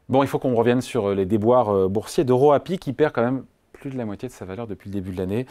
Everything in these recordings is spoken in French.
Bon, il faut qu'on revienne sur les déboires boursiers d'EuroAPI qui perd quand même plus de la moitié de sa valeur depuis le début de l'année.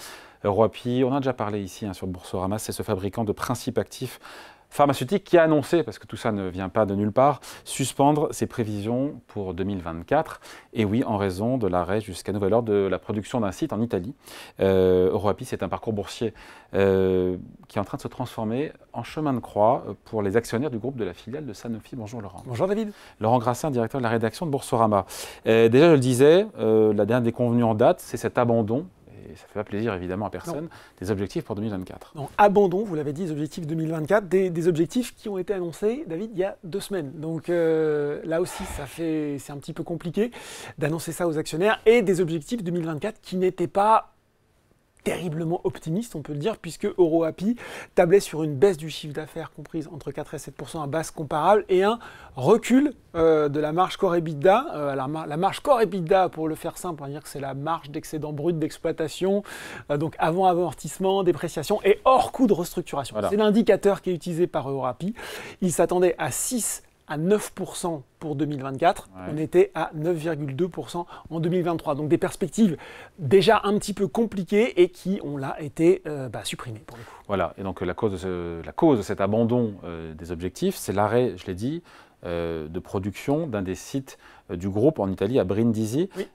EuroAPI, on en a déjà parlé ici sur Boursorama, c'est ce fabricant de principes actifs pharmaceutiques qui a annoncé, parce que tout ça ne vient pas de nulle part, suspendre ses prévisions pour 2024. Et oui, en raison de l'arrêt jusqu'à nouvel ordre de la production d'un site en Italie. EuroAPI, c'est un parcours boursier qui est en train de se transformer en chemin de croix pour les actionnaires du groupe de la filiale de Sanofi. Bonjour Laurent. Bonjour David. Laurent Grassin, directeur de la rédaction de Boursorama. Déjà, je le disais, la dernière déconvenue en date, c'est cet abandon. Et ça ne fait pas plaisir évidemment à personne, des objectifs pour 2024. Donc, abandon, vous l'avez dit, des objectifs 2024, des objectifs qui ont été annoncés, David, il y a 2 semaines. Donc là aussi, c'est un petit peu compliqué d'annoncer ça aux actionnaires, et des objectifs 2024 qui n'étaient pas terriblement optimiste, on peut le dire, puisque EuroAPI tablait sur une baisse du chiffre d'affaires comprise entre 4 et 7% à base comparable et un recul de la marge core EBITDA. La marge core EBITDA, pour le faire simple, on va dire que c'est la marge d'excédent brut d'exploitation, donc avant amortissement, dépréciation et hors coût de restructuration. Voilà. C'est l'indicateur qui est utilisé par EuroAPI. Il s'attendait à 6 à 9% pour 2024, on était à 9,2% en 2023. Donc des perspectives déjà un petit peu compliquées et qui ont là été supprimées pour le coup. Voilà, et donc la cause de cet abandon des objectifs, c'est l'arrêt, je l'ai dit, de production d'un des sites du groupe en Italie, à Brindisi. Oui.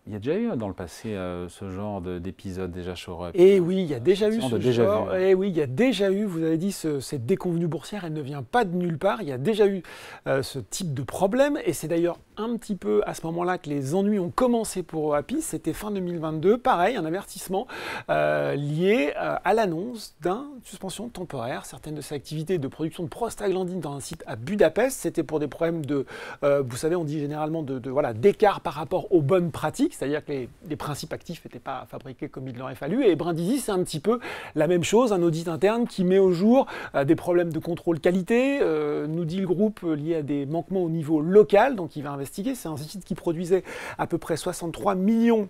Il y a déjà eu dans le passé ce genre d'épisode déjà chez EuroAPI. Et oui, il y a déjà eu ce genre. Et oui, il y a déjà eu, vous avez dit, cette déconvenue boursière, elle ne vient pas de nulle part. Il y a déjà eu ce type de problème. Et c'est d'ailleurs un petit peu à ce moment-là que les ennuis ont commencé pour EuroAPI. C'était fin 2022. Pareil, un avertissement lié à l'annonce d'une suspension temporaire. Certaines de ses activités de production de prostaglandine dans un site à Budapest, c'était pour des problèmes de, vous savez, on dit généralement d'écart par rapport aux bonnes pratiques. C'est-à-dire que les principes actifs n'étaient pas fabriqués comme il l'aurait fallu. Et Brindisi, c'est un petit peu la même chose, un audit interne qui met au jour des problèmes de contrôle qualité, nous dit le groupe, liés à des manquements au niveau local. Donc il va investiguer. C'est un site qui produisait à peu près 63 millions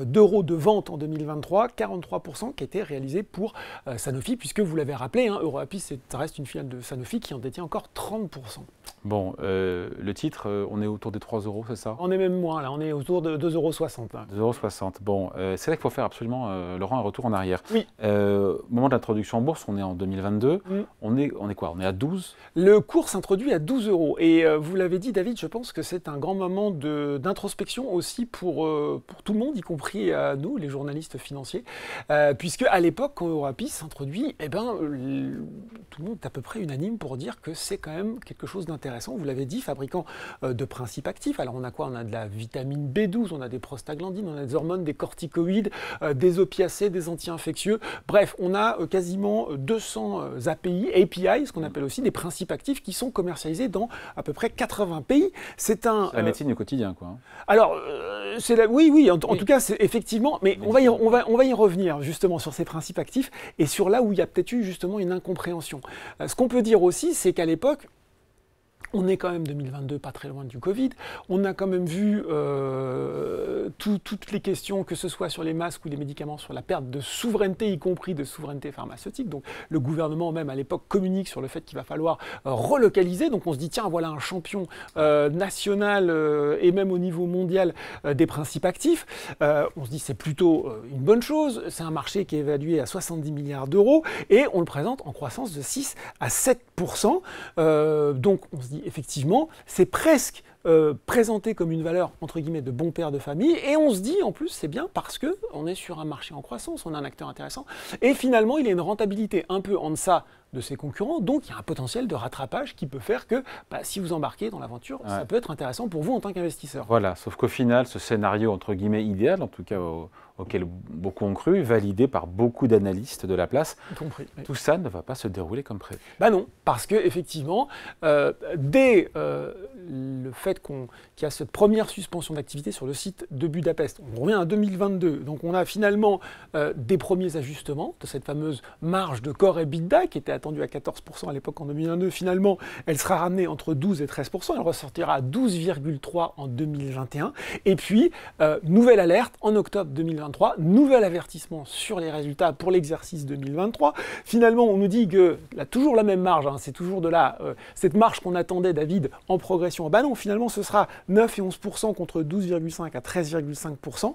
d'euros de vente en 2023, 43% qui étaient réalisés pour Sanofi, puisque vous l'avez rappelé, EuroAPI, ça reste une filiale de Sanofi qui en détient encore 30%. Bon, le titre, on est autour des 3 euros, c'est ça? On est même moins, là, on est autour de 2,60 €. 2,60 €. Bon, c'est là qu'il faut faire absolument, Laurent, un retour en arrière. Oui. Au moment de l'introduction en bourse, on est en 2022. On est quoi? On est à 12? Le cours s'introduit à 12 €. Et vous l'avez dit, David, je pense que c'est un grand moment d'introspection aussi pour tout le monde, y compris à nous, les journalistes financiers, puisque à l'époque, quand EuroAPI s'introduit, tout le monde est à peu près unanime pour dire que c'est quand même quelque chose d'intéressant. Vous l'avez dit, fabricant de principes actifs. Alors on a quoi? On a de la vitamine B12, on a des prostaglandines, on a des hormones, des corticoïdes, des opiacés, des anti-infectieux. Bref, on a quasiment 200 API, ce qu'on appelle aussi des principes actifs qui sont commercialisés dans à peu près 80 pays. C'est la médecine du quotidien, quoi. Alors, oui, en tout cas, c'est effectivement, mais on va y revenir justement sur ces principes actifs et sur là où il y a peut-être eu justement une incompréhension. Ce qu'on peut dire aussi, c'est qu'à l'époque, on est quand même 2022, pas très loin du Covid. On a quand même vu toutes les questions, que ce soit sur les masques ou les médicaments, sur la perte de souveraineté, y compris de souveraineté pharmaceutique. Donc le gouvernement même à l'époque communique sur le fait qu'il va falloir relocaliser. Donc on se dit tiens, voilà un champion national et même au niveau mondial des principes actifs. On se dit c'est plutôt une bonne chose. C'est un marché qui est évalué à 70 milliards d'euros et on le présente en croissance de 6 à 7%. Donc on se dit effectivement, c'est presque présenté comme une valeur entre guillemets de bon père de famille et on se dit en plus c'est bien parce que on est sur un marché en croissance, on a un acteur intéressant et finalement il a une rentabilité un peu en deçà de ses concurrents, donc il y a un potentiel de rattrapage qui peut faire que si vous embarquez dans l'aventure, ça peut être intéressant pour vous en tant qu'investisseur. Voilà, sauf qu'au final, ce scénario entre guillemets idéal, en tout cas auquel beaucoup ont cru, validé par beaucoup d'analystes de la place, tout ça ne va pas se dérouler comme prévu. Non, parce que effectivement, dès le fait qu'il y a cette première suspension d'activité sur le site de Budapest, on revient à 2022, donc on a finalement des premiers ajustements de cette fameuse marge de core EBITDA qui était attendue à 14% à l'époque en 2022. Finalement, elle sera ramenée entre 12 et 13%, elle ressortira à 12,3% en 2021. Et puis, nouvelle alerte en octobre 2023, nouvel avertissement sur les résultats pour l'exercice 2023. Finalement, on nous dit que toujours la même marge, c'est toujours de là, cette marge qu'on attendait, David, en progression. Non, finalement, finalement, ce sera 9 et 11% contre 12,5 à 13,5%.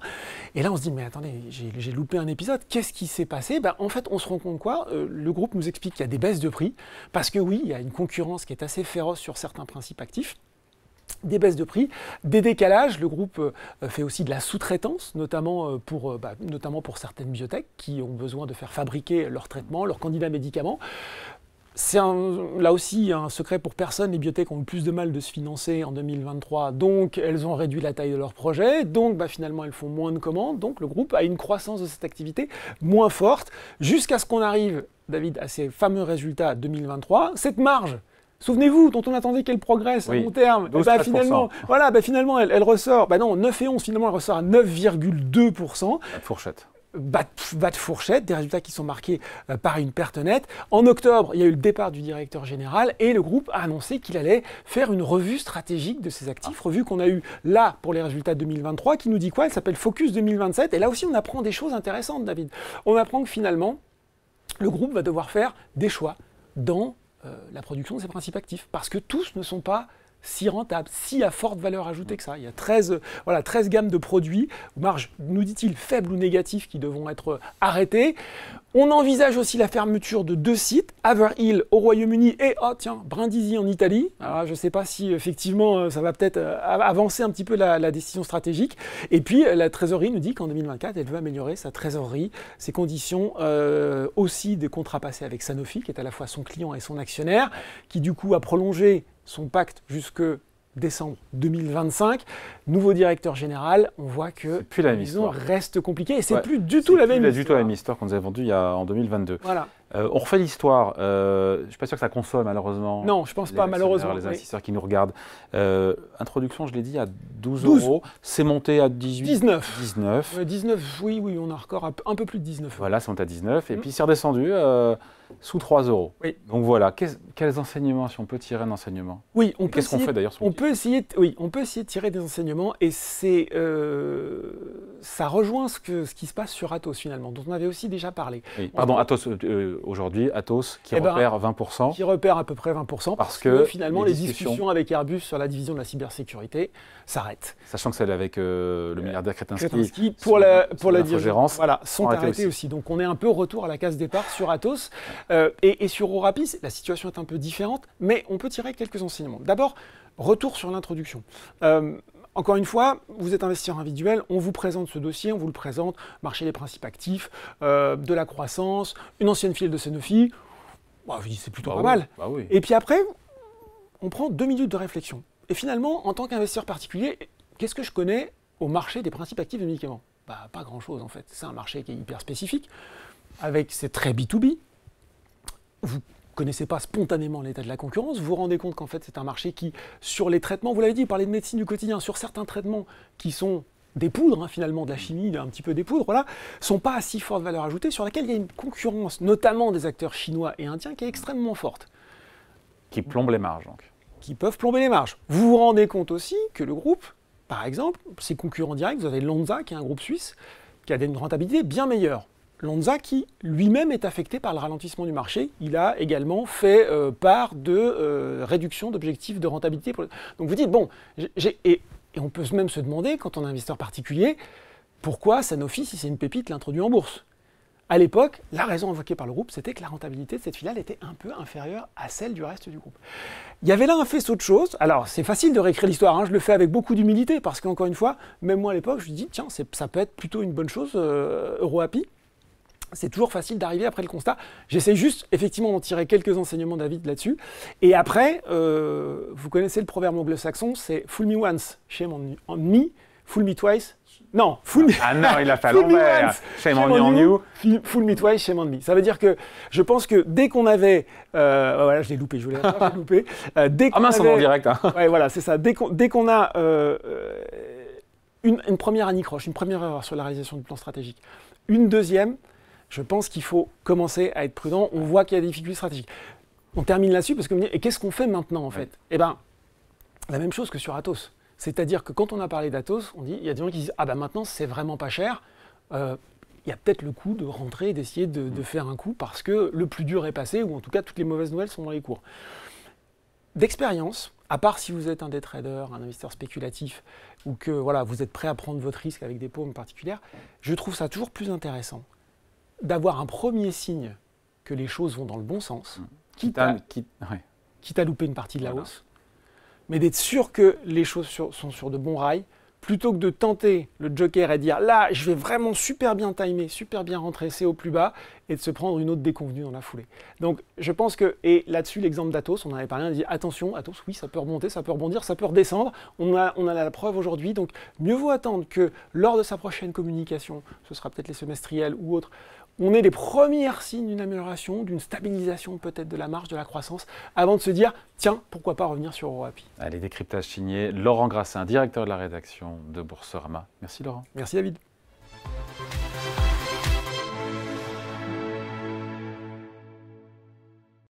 Et là, on se dit, mais attendez, j'ai loupé un épisode. Qu'est-ce qui s'est passé? En fait, on se rend compte quoi? Le groupe nous explique qu'il y a des baisses de prix, parce que oui, il y a une concurrence qui est assez féroce sur certains principes actifs. Des baisses de prix, des décalages. Le groupe fait aussi de la sous-traitance, notamment pour certaines biotech qui ont besoin de faire fabriquer leurs traitements, leurs candidats médicaments. C'est là aussi un secret pour personne. Les biotech ont eu plus de mal de se financer en 2023, donc elles ont réduit la taille de leurs projets, donc finalement elles font moins de commandes, donc le groupe a une croissance de cette activité moins forte, jusqu'à ce qu'on arrive, David, à ces fameux résultats 2023. Cette marge, souvenez-vous, dont on attendait qu'elle progresse à long terme, finalement, elle ressort, non, 9 et 11, finalement, elle ressort à 9,2%. La fourchette. Bas de fourchette, des résultats qui sont marqués par une perte nette. En octobre, il y a eu le départ du directeur général et le groupe a annoncé qu'il allait faire une revue stratégique de ses actifs, revue qu'on a eue là pour les résultats 2023, qui nous dit quoi? Elle s'appelle Focus 2027. Et là aussi, on apprend des choses intéressantes, David. On apprend que finalement, le groupe va devoir faire des choix dans la production de ses principes actifs, parce que tous ne sont pas si rentables, si à forte valeur ajoutée que ça. Il y a 13 gammes de produits, marge, nous dit-il, faibles ou négatives, qui devront être arrêtées. On envisage aussi la fermeture de 2 sites, Haverhill au Royaume-Uni et, Brindisi en Italie. Alors, je ne sais pas si effectivement ça va peut-être avancer un petit peu la décision stratégique. Et puis la trésorerie nous dit qu'en 2024, elle veut améliorer sa trésorerie, ses conditions aussi des contrats passés avec Sanofi, qui est à la fois son client et son actionnaire, qui du coup a prolongé son pacte jusque décembre 2025. Nouveau directeur général, on voit que la maison reste compliquée et c'est plus du tout la même histoire. C'est plus du tout la même histoire qu'on nous avait vendue en 2022. Voilà. On refait l'histoire. Je ne suis pas sûr que ça console malheureusement. Non, je ne pense pas malheureusement. Les investisseurs qui nous regardent. Introduction, je l'ai dit, à 12 €. C'est monté à 19. 19, oui, on a un record à un peu plus de 19. Voilà, c'est monté à 19. Et puis c'est redescendu sous 3 €. Oui. Donc voilà, quels enseignements, si on peut tirer un enseignement? Oui, qu'est-ce qu'on fait d'ailleurs? On peut essayer de tirer des enseignements et c'est ça rejoint ce qui se passe sur Atos finalement, dont on avait aussi déjà parlé. Oui. Pardon, Atos aujourd'hui, Atos qui repère 20%. Qui repère à peu près 20% parce que finalement les discussions avec Airbus sur la division de la cybersécurité s'arrêtent. Sachant que celle avec le milliardaire Kretinsky pour la gérance, sont arrêtés aussi. Donc on est un peu retour à la case départ sur Atos. Et sur Orapi, la situation est un peu différente, mais on peut tirer quelques enseignements. D'abord, retour sur l'introduction. Encore une fois, vous êtes investisseur individuel, on vous présente ce dossier, on vous le présente, marché des principes actifs, de la croissance, une ancienne filiale de Sanofi. Vous dites c'est plutôt pas mal. Oui. Et puis après, on prend 2 minutes de réflexion. Et finalement, en tant qu'investisseur particulier, qu'est-ce que je connais au marché des principes actifs de médicaments? Pas grand-chose en fait. C'est un marché qui est hyper spécifique, c'est très B2B. Vous ne connaissez pas spontanément l'état de la concurrence, vous vous rendez compte qu'en fait c'est un marché qui, sur les traitements, vous l'avez dit, vous parlez de médecine du quotidien, sur certains traitements qui sont des poudres, finalement, de la chimie, un petit peu des poudres, sont pas à si forte valeur ajoutée, sur laquelle il y a une concurrence, notamment des acteurs chinois et indiens, qui est extrêmement forte. Qui plombe les marges, donc. Qui peuvent plomber les marges. Vous vous rendez compte aussi que le groupe, par exemple, ses concurrents directs, vous avez Lonza, qui est un groupe suisse, qui a une rentabilité bien meilleure. Lonza qui lui-même est affecté par le ralentissement du marché, il a également fait part de réduction d'objectifs de rentabilité. Donc vous dites, et on peut même se demander, quand on est investisseur particulier, pourquoi Sanofi, si c'est une pépite, l'introduit en bourse? À l'époque, la raison invoquée par le groupe, c'était que la rentabilité de cette filiale était un peu inférieure à celle du reste du groupe. Il y avait là un faisceau de choses. Alors, c'est facile de réécrire l'histoire, je le fais avec beaucoup d'humilité, parce qu'encore une fois, même moi à l'époque, je me dis, tiens, ça peut être plutôt une bonne chose, EuroAPI. C'est toujours facile d'arriver après le constat. J'essaie juste, effectivement, d'en tirer quelques enseignements, David, là-dessus. Et après, vous connaissez le proverbe anglo-saxon, c'est « fool me once, shame on me, fool me twice ». Non, fool me... Ah non, il a fait à l'envers. Shame on you. Fool me twice, shame on me. Ça veut dire que je pense que dès qu'on avait... voilà, je l'ai loupé, je voulais la loupé. Mince, on est en direct. Ouais, voilà, c'est ça. Dès qu'on a une première anicroche, une première erreur sur la réalisation du plan stratégique, une deuxième... Je pense qu'il faut commencer à être prudent. On voit qu'il y a des difficultés stratégiques. On termine là-dessus parce que et qu'est-ce qu'on fait maintenant en fait? Eh bien, la même chose que sur Atos. C'est-à-dire que quand on a parlé d'Atos, on dit, il y a des gens qui disent maintenant c'est vraiment pas cher. Il y a peut-être le coup de rentrer et d'essayer de faire un coup parce que le plus dur est passé ou en tout cas toutes les mauvaises nouvelles sont dans les cours. d'expérience, à part si vous êtes un day trader, un investisseur spéculatif, ou que voilà, vous êtes prêt à prendre votre risque avec des paumes particulières, je trouve ça toujours plus intéressant d'avoir un premier signe que les choses vont dans le bon sens, quitte à louper une partie de la hausse, mais d'être sûr que les choses sont sur de bons rails, plutôt que de tenter le joker et dire là, je vais vraiment super bien timer, super bien rentrer, c'est au plus bas, et de se prendre une autre déconvenue dans la foulée. Donc je pense que, et là-dessus l'exemple d'Atos, on en avait parlé, on a dit attention, Atos, oui, ça peut remonter, ça peut rebondir, ça peut redescendre, on a la preuve aujourd'hui, donc mieux vaut attendre que lors de sa prochaine communication, ce sera peut-être les semestriels ou autres, on ait les premiers signes d'une amélioration, d'une stabilisation peut-être de la marge, de la croissance, avant de se dire, tiens, pourquoi pas revenir sur EuroAPI. Allez, décryptage signé Laurent Grassin, directeur de la rédaction de Boursorama. Merci Laurent. Merci David.